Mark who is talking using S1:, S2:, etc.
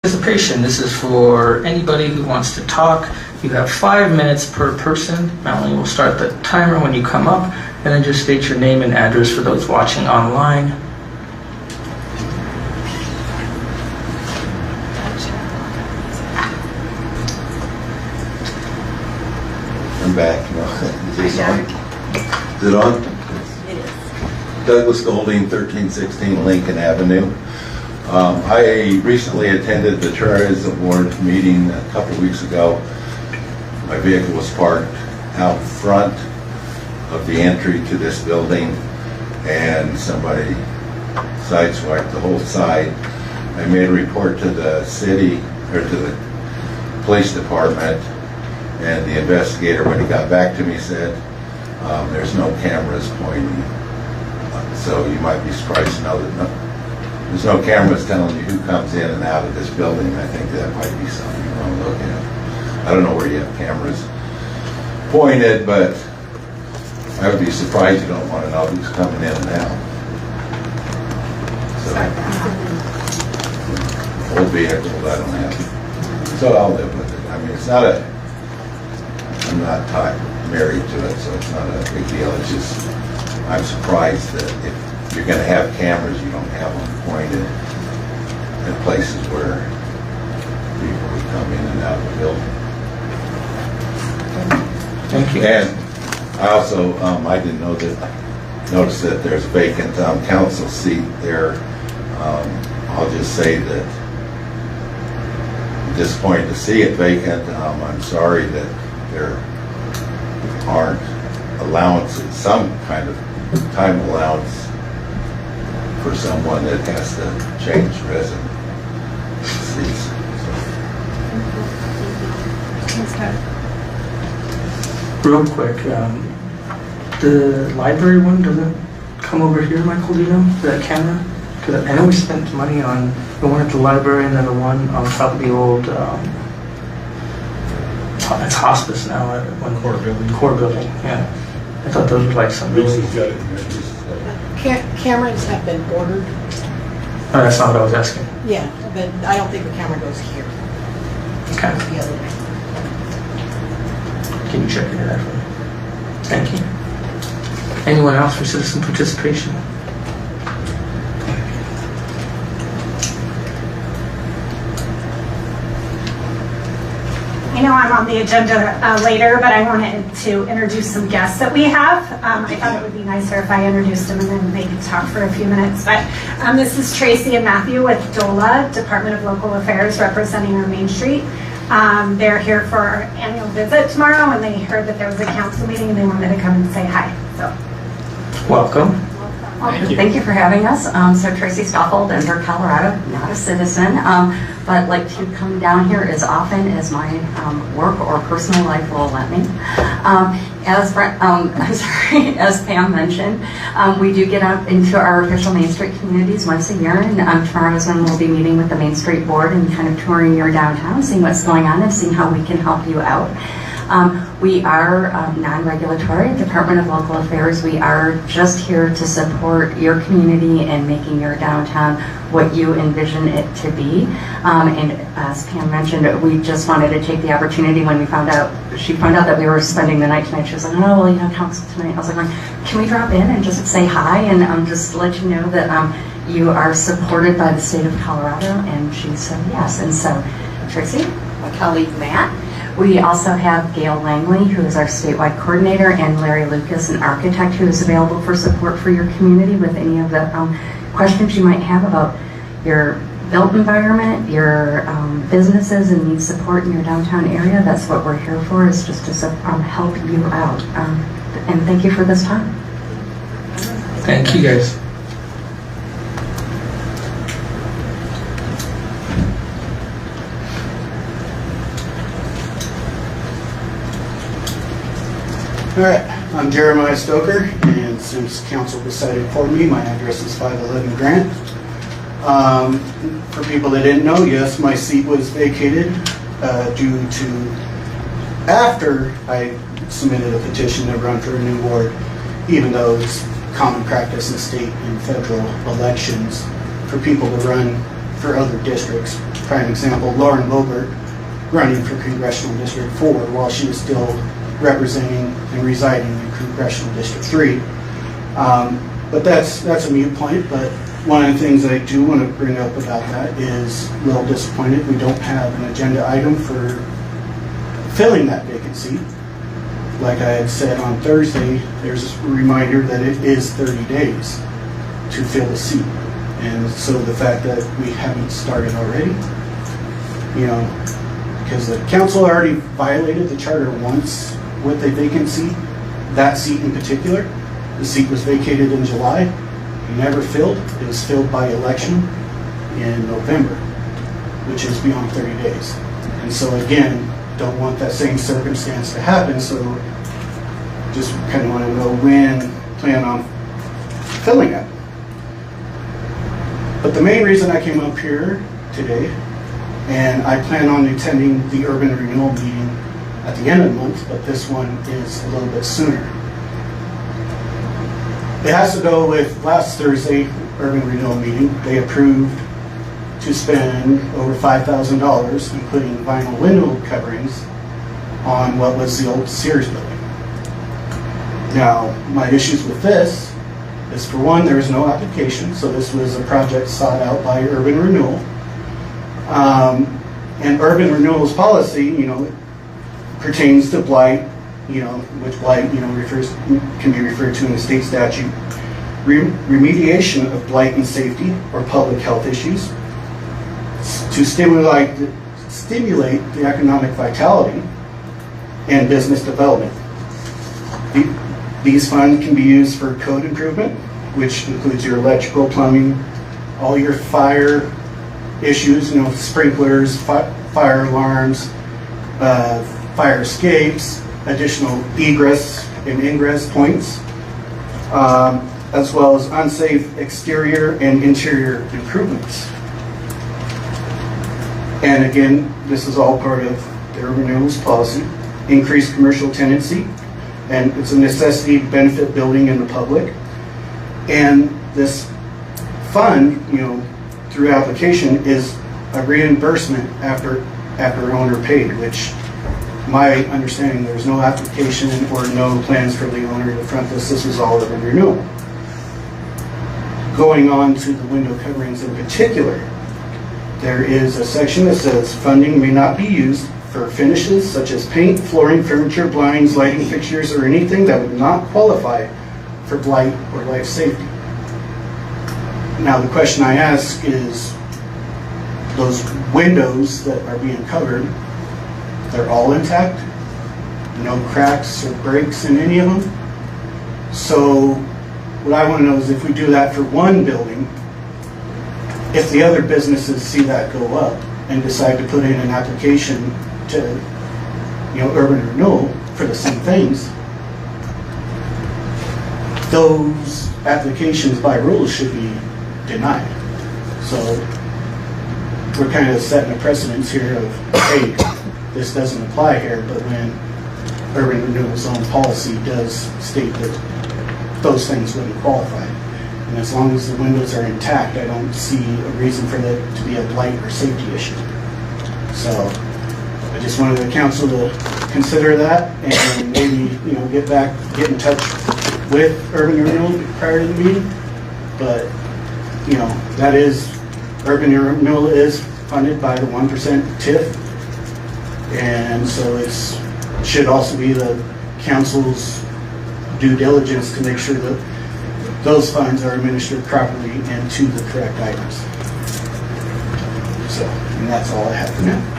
S1: Participation. This is for anybody who wants to talk. You have 5 minutes per person. Melanie will start the timer when you come up, and then just state your name and address for those watching online.
S2: I'm back. Is this on? Is it on?
S3: It is.
S2: Douglas Golding, 1316 Lincoln Avenue. I recently attended the tourism board meeting a couple weeks ago. My vehicle was parked out front of the entry to this building, and somebody sideswiped the whole side. I made a report to the city, or to the police department, and the investigator, when he got back to me, said there's no cameras pointing. So you might be surprised to know that there's no cameras telling you who comes in and out of this building. I think that might be something you want to look at. I don't know where you have cameras pointed, but I would be surprised you don't want to know who's coming in and out. So, old vehicle, I don't have. So I'll live with it. I mean, it's not a, I'm not married to it, so it's not a big deal. It's just, I'm surprised that if you're going to have cameras, you don't have them pointed at places where people would come in and out of the building.
S1: Thank you.
S2: And I also, I didn't know that, notice that there's a vacant council seat there. I'll just say that I'm disappointed to see it vacant. I'm sorry that there aren't allowances, some kind of time allowance for someone that has to change residencies.
S1: Real quick, the library one doesn't come over here, Michael, do you know, that camera? Because I know we spent money on the one at the library and then the one on top of the old, it's hospice now, one core building, yeah. I thought those were like some really...
S3: Cameras have been ordered.
S1: Oh, that's not what I was asking.
S3: Yeah, but I don't think the camera goes here.
S1: Okay.
S3: The other way.
S1: Can you check into that for me? Thank you. Anyone else for citizen participation?
S4: I know I'm on the agenda later, but I wanted to introduce some guests that we have. I thought it would be nicer if I introduced them and then they could talk for a few minutes. But this is Tracy and Matthew with DOLA, Department of Local Affairs, representing our Main Street. They're here for our annual visit tomorrow, and they heard that there was a council meeting and they wanted to come and say hi. So,
S1: Welcome.
S5: Thank you for having us. So Tracy Stoffel, Denver, Colorado, not a citizen, but like to come down here as often as my work or personal life will let me. As Pam mentioned, we do get out into our official Main Street communities once a year, and tomorrow is when we'll be meeting with the Main Street Board and kind of touring your downtown, seeing what's going on and seeing how we can help you out. We are non-regulatory, Department of Local Affairs. We are just here to support your community and making your downtown what you envision it to be. And as Pam mentioned, we just wanted to take the opportunity when she found out that we were spending the night tonight. She was like, oh, well, you have council tonight. I was like, can we drop in and just say hi and just let you know that you are supported by the state of Colorado? And she said yes. And so, Tracy, my colleague Matt, we also have Gail Langley, who is our statewide coordinator, and Larry Lucas, an architect who is available for support for your community with any of the questions you might have about your built environment, your businesses and need support in your downtown area. That's what we're here for, is just to help you out. And thank you for this time.
S1: Thank you, guys.
S6: All right, I'm Jeremiah Stoker, and since council decided for me, my address is 511 Grant. For people that didn't know, yes, my seat was vacated due to, after I submitted a petition to run for a new ward, even though it's common practice in state and federal elections for people to run for other districts prime example, Lauren Bogert running for Congressional District 4 while she was still representing and residing in Congressional District 3. But that's a moot point, but one of the things I do want to bring up about that is a little disappointed we don't have an agenda item for filling that vacancy. Like I had said on Thursday, there's a reminder that it is 30 days to fill the seat. And so the fact that we haven't started already, you know, because the council already violated the charter once with a vacancy, that seat in particular. The seat was vacated in July, never filled. It was filled by election in November, which is beyond 30 days. And so again, don't want that same circumstance to happen, so just kind of want to know when plan on filling it. But the main reason I came up here today, and I plan on attending the urban renewal meeting at the end of the month, but this one is a little bit sooner. It has to go with last Thursday urban renewal meeting. They approved to spend over $5,000, including vinyl window coverings, on what was the old Sears building. Now, my issues with this is, for one, there is no application, so this was a project sought out by urban renewal. And urban renewal's policy, you know, pertains to blight, you know, which blight, you know, can be referred to in the state statute. Remediation of blight and safety or public health issues to stimulate the economic vitality and business development. These funds can be used for code improvement, which includes your electrical, plumbing, all your fire issues, you know, sprinklers, fire alarms, fire escapes, additional egress and ingress points, as well as unsafe exterior and interior improvements. And again, this is all part of the urban renewal's policy. Increased commercial tenancy, and it's a necessity to benefit building and the public. And this fund, you know, through application is a reimbursement after owner paid, which my understanding, there's no application or no plans for the owner to front this. This was all urban renewal. Going on to the window coverings in particular, there is a section that says funding may not be used for finishes such as paint, flooring, furniture, blinds, lighting fixtures, or anything that would not qualify for blight or life safety. Now the question I ask is, those windows that are being covered, they're all intact? No cracks or breaks in any of them? So what I want to know is, if we do that for one building, if the other businesses see that go up and decide to put in an application to, you know, urban renewal for the same things, those applications by rules should be denied. So we're kind of setting a precedence here of, hey, this doesn't apply here, but when urban renewal's own policy does state that those things wouldn't qualify. And as long as the windows are intact, I don't see a reason for that to be a blight or safety issue. So I just wanted the council to consider that, and maybe, you know, get in touch with urban renewal prior to the meeting. But, you know, that is, urban renewal is funded by the 1% TIF, and so it should also be the council's due diligence to make sure that those funds are administered properly and to the correct items. So, and that's all I have for now.